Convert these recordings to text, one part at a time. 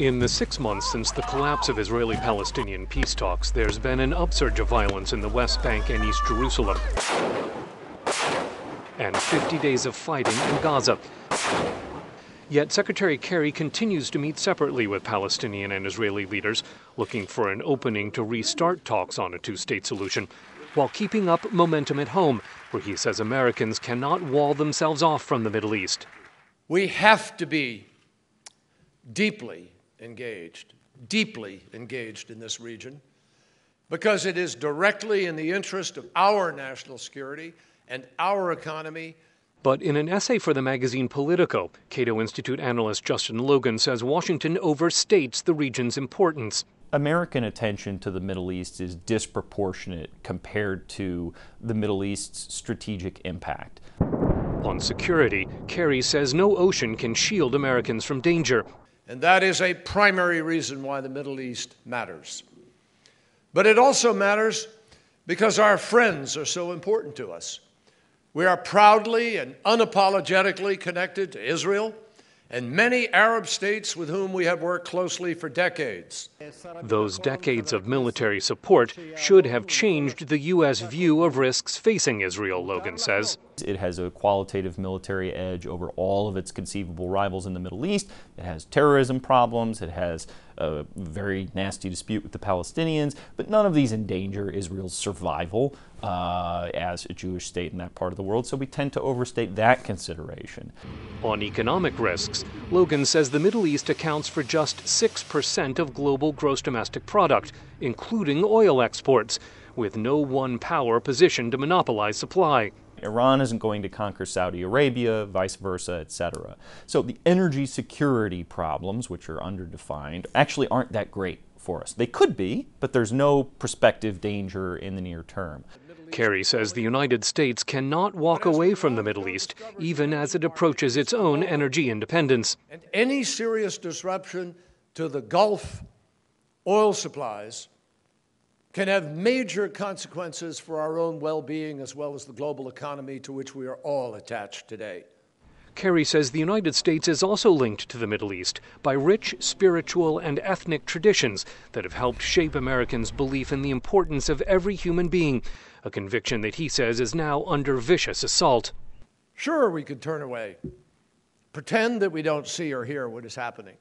In the 6 months since the collapse of Israeli-Palestinian peace talks, there's been an upsurge of violence in the West Bank and East Jerusalem, and 50 days of fighting in Gaza. Yet Secretary Kerry continues to meet separately with Palestinian and Israeli leaders, looking for an opening to restart talks on a two-state solution, while keeping up momentum at home, where he says Americans cannot wall themselves off from the Middle East. We have to be deeply engaged in this region, because it is directly in the interest of our national security and our economy. But in an essay for the magazine Politico, Cato Institute analyst Justin Logan says Washington overstates the region's importance. American attention to the Middle East is disproportionate compared to the Middle East's strategic impact. On security, Kerry says no ocean can shield Americans from danger. And that is a primary reason why the Middle East matters. But it also matters because our friends are so important to us. We are proudly and unapologetically connected to Israel and many Arab states with whom we have worked closely for decades. Those decades of military support should have changed the U.S. view of risks facing Israel, Logan says. It has a qualitative military edge over all of its conceivable rivals in the Middle East. It has terrorism problems. It has a very nasty dispute with the Palestinians. But none of these endanger Israel's survival as a Jewish state in that part of the world. So we tend to overstate that consideration. On economic risks, Logan says the Middle East accounts for just 6% of global gross domestic product, including oil exports, with no one power positioned to monopolize supply. Iran isn't going to conquer Saudi Arabia, vice versa, etc. So the energy security problems, which are underdefined, actually aren't that great for us. They could be, but there's no prospective danger in the near term. Kerry says the United States cannot walk away from the Middle East, even as it approaches its own energy independence. And any serious disruption to the Gulf oil supplies can have major consequences for our own well-being as well as the global economy to which we are all attached today. Kerry says the United States is also linked to the Middle East by rich spiritual and ethnic traditions that have helped shape Americans' belief in the importance of every human being, a conviction that he says is now under vicious assault. Sure, we could turn away, pretend that we don't see or hear what is happening.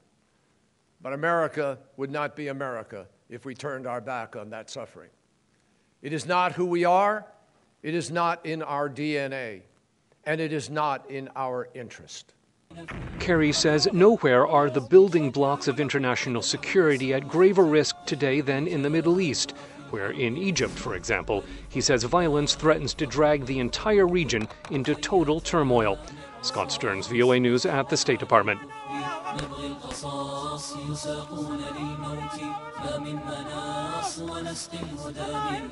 But America would not be America if we turned our back on that suffering. It is not who we are, it is not in our DNA, and it is not in our interest. Kerry says nowhere are the building blocks of international security at graver risk today than in the Middle East, where in Egypt, for example, he says violence threatens to drag the entire region into total turmoil. Scott Stearns, VOA News at the State Department. نبغي القصاص يساقون للموت لا من مناص ونسقي الهدى من